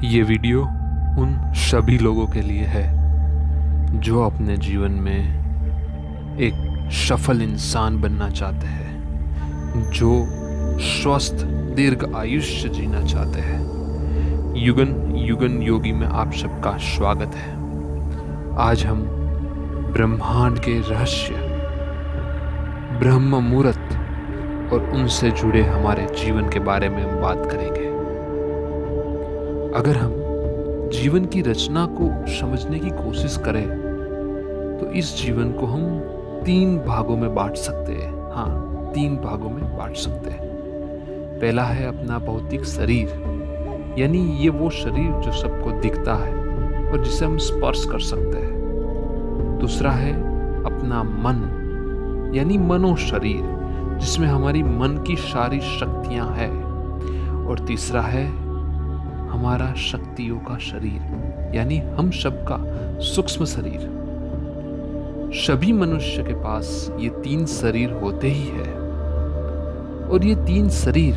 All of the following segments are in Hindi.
ये वीडियो उन सभी लोगों के लिए है जो अपने जीवन में एक सफल इंसान बनना चाहते हैं, जो स्वस्थ दीर्घ आयुष्य जीना चाहते हैं। युगन युगन योगी में आप सबका स्वागत है। आज हम ब्रह्मांड के रहस्य, ब्रह्म मुहूर्त और उनसे जुड़े हमारे जीवन के बारे में बात करेंगे। अगर हम जीवन की रचना को समझने की कोशिश करें तो इस जीवन को हम 3 भागों में बांट सकते हैं। हाँ, 3 भागों में बांट सकते हैं। पहला है अपना भौतिक शरीर, यानी ये वो शरीर जो सबको दिखता है और जिसे हम स्पर्श कर सकते हैं। दूसरा है अपना मन, यानी मनो शरीर, जिसमें हमारी मन की सारी शक्तियां हैं। और तीसरा है हमारा शक्तियों का शरीर, यानी हम सबका सूक्ष्म शरीर। सभी मनुष्य के पास ये 3 शरीर होते ही है। और ये 3 शरीर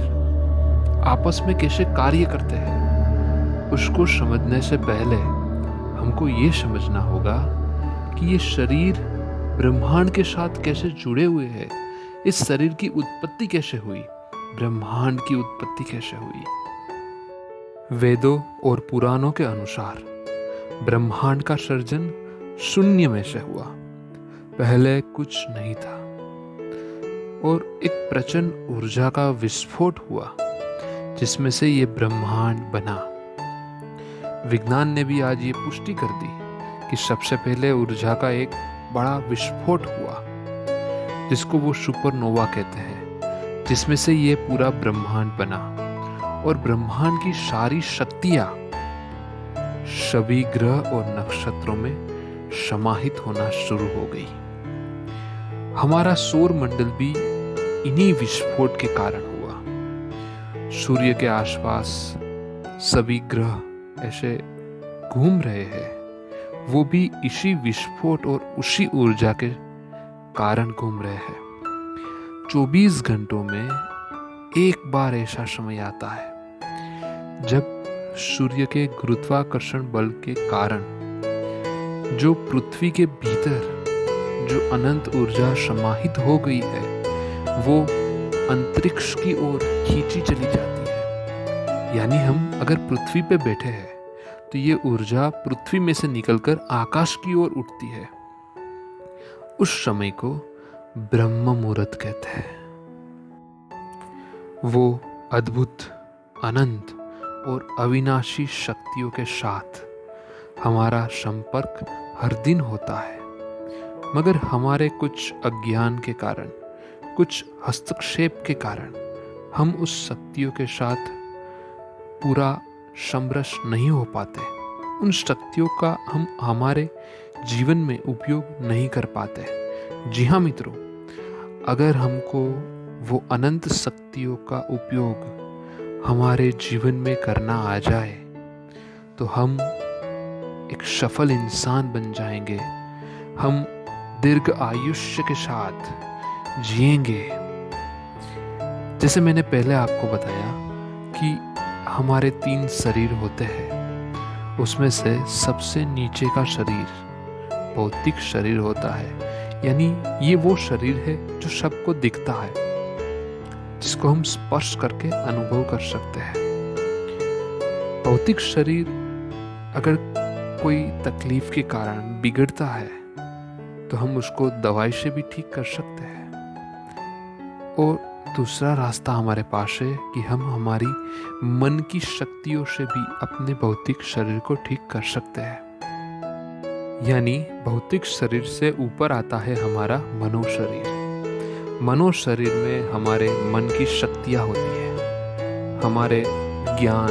आपस में कैसे कार्य करते हैं, उसको समझने से पहले हमको ये समझना होगा कि ये शरीर ब्रह्मांड के साथ कैसे जुड़े हुए हैं। इस शरीर की उत्पत्ति कैसे हुई, ब्रह्मांड की उत्पत्ति कैसे हुई। वेदों और पुराणों के अनुसार ब्रह्मांड का सृजन शून्य में से हुआ। पहले कुछ नहीं था और एक प्रचंड ऊर्जा का विस्फोट हुआ, जिसमें से ये ब्रह्मांड बना। विज्ञान ने भी आज ये पुष्टि कर दी कि सबसे पहले ऊर्जा का एक बड़ा विस्फोट हुआ, जिसको वो सुपरनोवा कहते हैं, जिसमें से ये पूरा ब्रह्मांड बना। और ब्रह्मांड की सारी शक्तियां सभी ग्रह और नक्षत्रों में समाहित होना शुरू हो गई। हमारा सौर मंडल भी इन्हीं विस्फोट के कारण हुआ। सूर्य के आसपास सभी ग्रह ऐसे घूम रहे हैं, वो भी इसी विस्फोट और उसी ऊर्जा के कारण घूम रहे हैं। 24 घंटों में एक बार ऐसा समय आता है जब सूर्य के गुरुत्वाकर्षण बल के कारण जो पृथ्वी के भीतर जो अनंत ऊर्जा समाहित हो गई है, वो अंतरिक्ष की ओर खींची चली जाती है। यानी हम अगर पृथ्वी पे बैठे हैं तो ये ऊर्जा पृथ्वी में से निकलकर आकाश की ओर उठती है। उस समय को ब्रह्म मुहूर्त कहते हैं। वो अद्भुत, अनंत और अविनाशी शक्तियों के साथ हमारा संपर्क हर दिन होता है, मगर हमारे कुछ अज्ञान के कारण, कुछ हस्तक्षेप के कारण हम उस शक्तियों के साथ पूरा समरस नहीं हो पाते। उन शक्तियों का हम हमारे जीवन में उपयोग नहीं कर पाते। जी हाँ मित्रों, अगर हमको वो अनंत शक्तियों का उपयोग हमारे जीवन में करना आ जाए तो हम एक सफल इंसान बन जाएंगे। हम दीर्घ आयुष्य के साथ जिएंगे। जैसे मैंने पहले आपको बताया कि हमारे 3 शरीर होते हैं, उसमें से सबसे नीचे का शरीर भौतिक शरीर होता है। यानी ये वो शरीर है जो सबको दिखता है, जिसको हम स्पर्श करके अनुभव कर सकते हैं। भौतिक शरीर अगर कोई तकलीफ के कारण बिगड़ता है तो हम उसको दवाई से भी ठीक कर सकते हैं। और दूसरा रास्ता हमारे पास है कि हम हमारी मन की शक्तियों से भी अपने भौतिक शरीर को ठीक कर सकते हैं। यानी भौतिक शरीर से ऊपर आता है हमारा मनो शरीर। मनो शरीर में हमारे मन की शक्तियाँ होती है। हमारे ज्ञान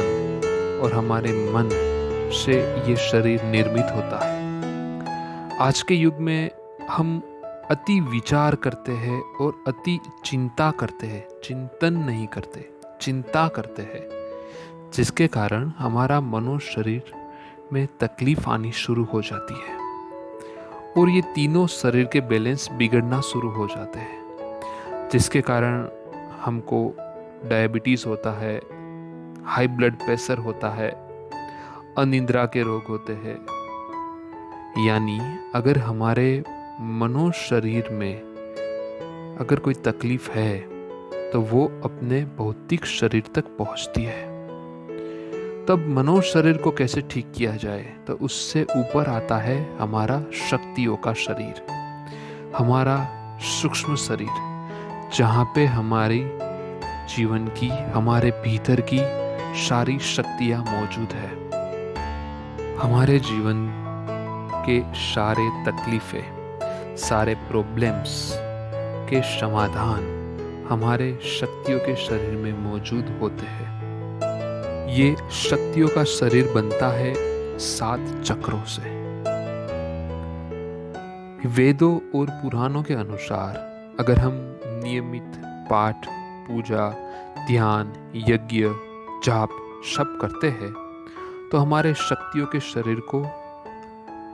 और हमारे मन से ये शरीर निर्मित होता है। आज के युग में हम अति विचार करते हैं और अति चिंता करते हैं। चिंतन नहीं करते, चिंता करते हैं, जिसके कारण हमारा मनो शरीर में तकलीफ आनी शुरू हो जाती है और ये तीनों शरीर के बैलेंस बिगड़ना शुरू हो जाते हैं, जिसके कारण हमको डायबिटीज़ होता है, हाई ब्लड प्रेशर होता है, अनिद्रा के रोग होते हैं। यानी अगर हमारे मनो शरीर में अगर कोई तकलीफ है तो वो अपने भौतिक शरीर तक पहुंचती है। तब मनो शरीर को कैसे ठीक किया जाए, तो उससे ऊपर आता है हमारा शक्तियों का शरीर, हमारा सूक्ष्म शरीर, जहाँ पे हमारी जीवन की, हमारे भीतर की सारी शक्तियाँ मौजूद है। हमारे जीवन के सारे तकलीफें, सारे प्रॉब्लम्स के समाधान हमारे शक्तियों के शरीर में मौजूद होते हैं। ये शक्तियों का शरीर बनता है 7 चक्रों से। वेदों और पुराणों के अनुसार अगर हम नियमित पाठ, पूजा, ध्यान, यज्ञ, जाप सब करते हैं तो हमारे शक्तियों के शरीर को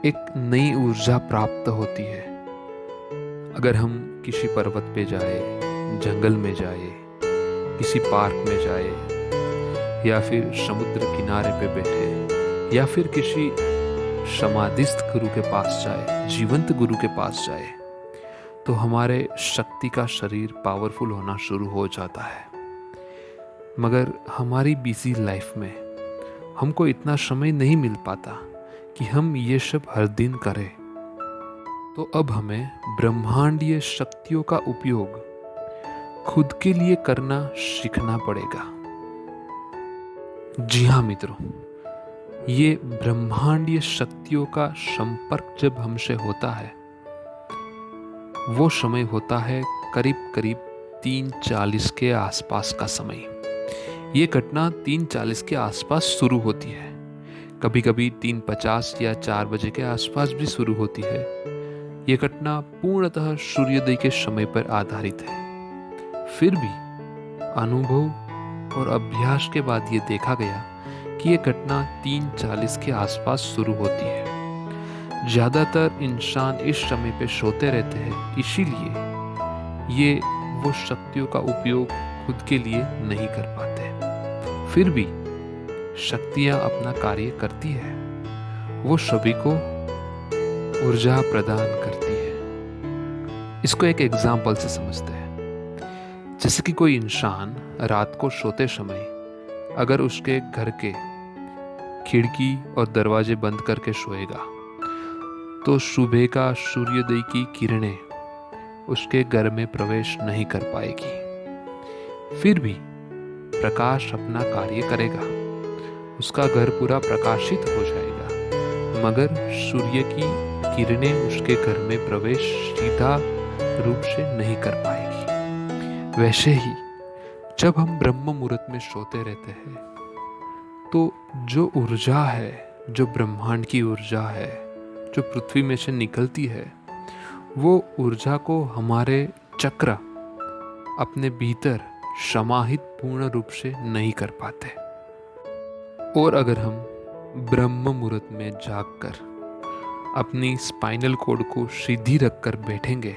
एक नई ऊर्जा प्राप्त होती है। अगर हम किसी पर्वत पे जाए, जंगल में जाए, किसी पार्क में जाए, या फिर समुद्र किनारे पे बैठे, या फिर किसी समाधिस्थ गुरु के पास जाए, जीवंत गुरु के पास जाए, तो हमारे शक्ति का शरीर पावरफुल होना शुरू हो जाता है। मगर हमारी बिजी लाइफ में हमको इतना समय नहीं मिल पाता कि हम ये सब हर दिन करें। तो अब हमें ब्रह्मांडीय शक्तियों का उपयोग खुद के लिए करना सीखना पड़ेगा। जी हाँ मित्रों, ये ब्रह्मांडीय शक्तियों का संपर्क जब हमसे होता है, वो समय होता है करीब करीब 3:40 के आसपास का समय। ये घटना 3:40 के आसपास शुरू होती है, कभी कभी 3:50 या 4 बजे के आसपास भी शुरू होती है। ये घटना पूर्णतः सूर्योदय के समय पर आधारित है। फिर भी अनुभव और अभ्यास के बाद ये देखा गया कि ये घटना 3:40 के आसपास शुरू होती है। ज़्यादातर इंसान इस समय पे सोते रहते हैं, इसीलिए ये वो शक्तियों का उपयोग खुद के लिए नहीं कर पाते। फिर भी शक्तियाँ अपना कार्य करती है, वो सभी को ऊर्जा प्रदान करती है। इसको एक एग्जाम्पल से समझते हैं। जैसे कि कोई इंसान रात को सोते समय अगर उसके घर के खिड़की और दरवाजे बंद करके सोएगा तो सुबह का सूर्योदय की किरणें उसके घर में प्रवेश नहीं कर पाएगी। फिर भी प्रकाश अपना कार्य करेगा, उसका घर पूरा प्रकाशित हो जाएगा, मगर सूर्य की किरणें उसके घर में प्रवेश सीधा रूप से नहीं कर पाएगी। वैसे ही जब हम ब्रह्म मुहूर्त में सोते रहते हैं तो जो ऊर्जा है, जो ब्रह्मांड की ऊर्जा है, जो पृथ्वी में से निकलती है, वो ऊर्जा को हमारे चक्र अपने भीतर समाहित पूर्ण रूप से नहीं कर पाते। और अगर हम ब्रह्म मुहूर्त में जागकर अपनी स्पाइनल कॉर्ड को सीधी रखकर बैठेंगे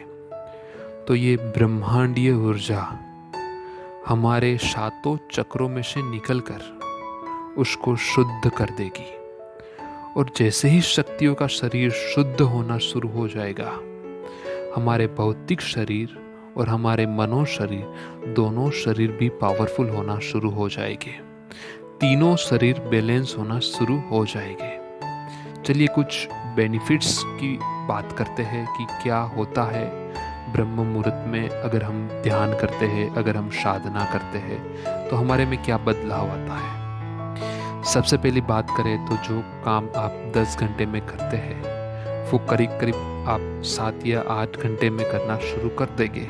तो ये ब्रह्मांडीय ऊर्जा हमारे 7 चक्रों में से निकलकर उसको शुद्ध कर देगी। और जैसे ही शक्तियों का शरीर शुद्ध होना शुरू हो जाएगा, हमारे भौतिक शरीर और हमारे मनो शरीर, दोनों शरीर भी पावरफुल होना शुरू हो जाएंगे। तीनों शरीर बैलेंस होना शुरू हो जाएंगे। चलिए कुछ बेनिफिट्स की बात करते हैं कि क्या होता है ब्रह्म मुहूर्त में अगर हम ध्यान करते हैं, अगर हम साधना करते हैं तो हमारे में क्या बदलाव आता है। सबसे पहली बात करें तो जो काम आप 10 घंटे में करते हैं वो करीब करीब आप 7 या 8 घंटे में करना शुरू कर देंगे,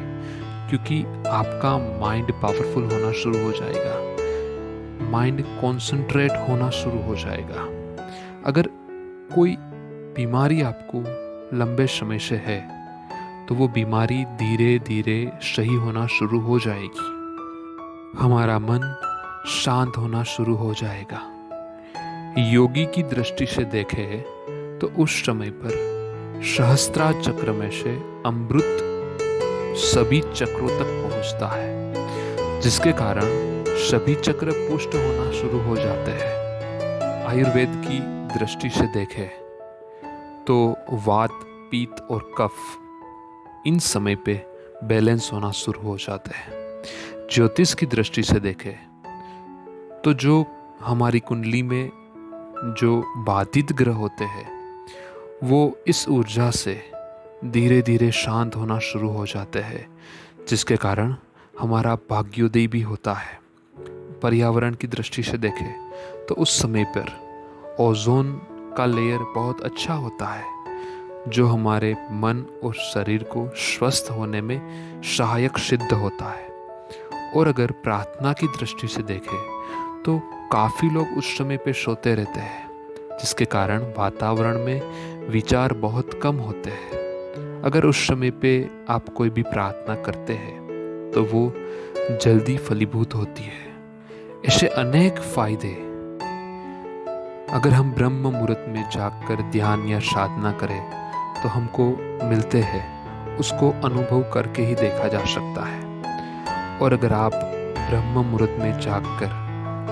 क्योंकि आपका माइंड पावरफुल होना शुरू हो जाएगा, माइंड कॉन्सेंट्रेट होना शुरू हो जाएगा। अगर कोई बीमारी आपको लंबे समय से है तो वो बीमारी धीरे धीरे सही होना शुरू हो जाएगी। हमारा मन शांत होना शुरू हो जाएगा। योगी की दृष्टि से देखें तो उस समय पर सहस्त्रा चक्र में से अमृत सभी चक्रों तक पहुंचता है, जिसके कारण सभी चक्र पुष्ट होना शुरू हो जाते हैं। आयुर्वेद की दृष्टि से देखें तो वात, पित्त और कफ इन समय पे बैलेंस होना शुरू हो जाते हैं। ज्योतिष की दृष्टि से देखें तो जो हमारी कुंडली में जो बाधित ग्रह होते हैं वो इस ऊर्जा से धीरे धीरे शांत होना शुरू हो जाते हैं, जिसके कारण हमारा भाग्योदय भी होता है। पर्यावरण की दृष्टि से देखें तो उस समय पर ओजोन का लेयर बहुत अच्छा होता है, जो हमारे मन और शरीर को स्वस्थ होने में सहायक सिद्ध होता है। और अगर प्रार्थना की दृष्टि से देखें तो काफ़ी लोग उस समय पे सोते रहते हैं, जिसके कारण वातावरण में विचार बहुत कम होते हैं। अगर उस समय पे आप कोई भी प्रार्थना करते हैं तो वो जल्दी फलीभूत होती है। ऐसे अनेक फायदे अगर हम ब्रह्म मुहूर्त में जागकर ध्यान या साधना करें तो हमको मिलते हैं, उसको अनुभव करके ही देखा जा सकता है। और अगर आप ब्रह्म मुहूर्त में जागकर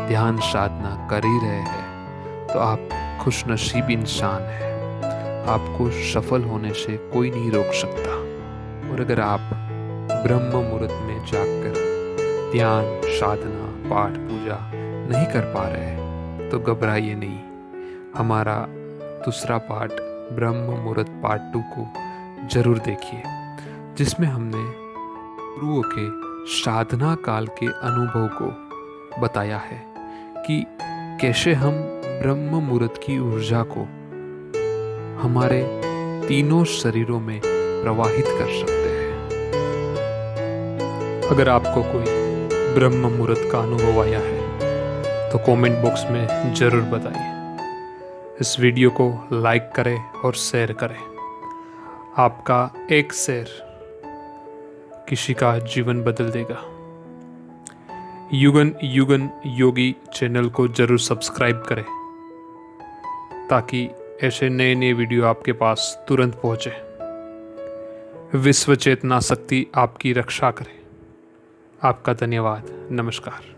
ध्यान साधना कर ही रहे हैं तो आप खुशनसीब इंसान हैं। आपको सफल होने से कोई नहीं रोक सकता। और अगर आप ब्रह्म मुहूर्त में जागकर ध्यान, साधना, पाठ, पूजा नहीं कर पा रहे तो घबराइए नहीं। हमारा दूसरा पार्ट ब्रह्म मुहूर्त पार्ट 2 को जरूर देखिए, जिसमें हमने गुरुओं के साधना काल के अनुभव को बताया है कि कैसे हम ब्रह्म मुहूर्त की ऊर्जा को हमारे तीनों शरीरों में प्रवाहित कर सकते हैं। अगर आपको कोई ब्रह्म मुहूर्त का अनुभव आया है तो कमेंट बॉक्स में ज़रूर बताइए। इस वीडियो को लाइक करें और शेयर करें। आपका एक शेयर किसी का जीवन बदल देगा। युगन युगन योगी चैनल को जरूर सब्सक्राइब करें ताकि ऐसे नए नए वीडियो आपके पास तुरंत पहुंचे। विश्व चेतना शक्ति आपकी रक्षा करे। आपका धन्यवाद। नमस्कार।